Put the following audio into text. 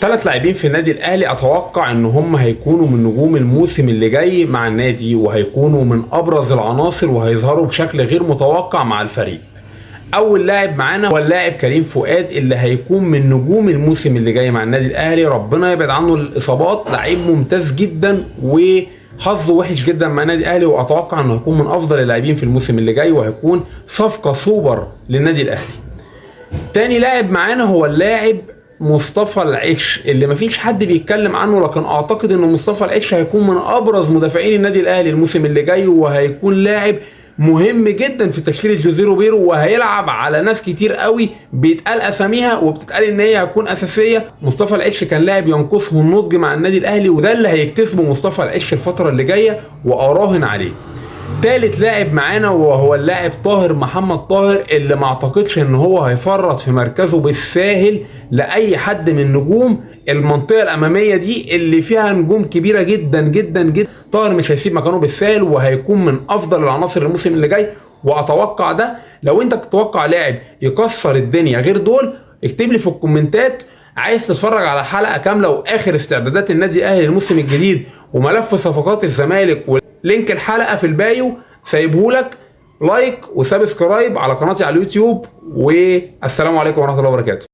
ثلاث لاعبين في النادي الاهلي اتوقع ان هم هيكونوا من نجوم الموسم اللي جاي مع النادي، وهيكونوا من ابرز العناصر وهيظهروا بشكل غير متوقع مع الفريق. اول لاعب معانا هو اللاعب كريم فؤاد اللي هيكون من نجوم الموسم اللي جاي مع النادي الاهلي، ربنا يبعد عنه الاصابات. لعيب ممتاز جدا وحظه وحش جدا مع النادي الاهلي، واتوقع انه هيكون من افضل اللاعبين في الموسم اللي جاي، وهيكون صفقة سوبر للنادي الاهلي. تاني لاعب معانا هو اللاعب مصطفى العش اللي مفيش حد بيتكلم عنه، لكن اعتقد ان مصطفى العش هيكون من ابرز مدافعين النادي الاهلي الموسم اللي جاي، وهيكون لاعب مهم جدا في تشكيله جوزيه روبيرو، وهيلعب على ناس كتير قوي بيتقال اساميها وبتتقال ان هي هتكون اساسيه. مصطفى العش كان لاعب ينقصه النضج مع النادي الاهلي، وده اللي هيكتسبه مصطفى العش الفتره اللي جايه، واراهن عليه. تالت لاعب معانا وهو اللاعب طاهر محمد طاهر، اللي ما اعتقدش ان هو هيفرط في مركزه بالساهل لاي حد من نجوم المنطقه الاماميه دي اللي فيها نجوم كبيره جدا جدا جدا. طاهر مش هيسيب مكانه بالساهل، وهيكون من افضل العناصر الموسم اللي جاي، واتوقع ده. لو انت تتوقع لاعب يكسر الدنيا غير دول، اكتب لي في الكومنتات. عايز تتفرج على حلقه كامله واخر استعدادات النادي الاهلي للموسم الجديد وملف صفقات الزمالك، لينك الحلقه في البايو سايبهولك. لايك وسبسكرايب على قناتي على اليوتيوب، والسلام عليكم ورحمه الله وبركاته.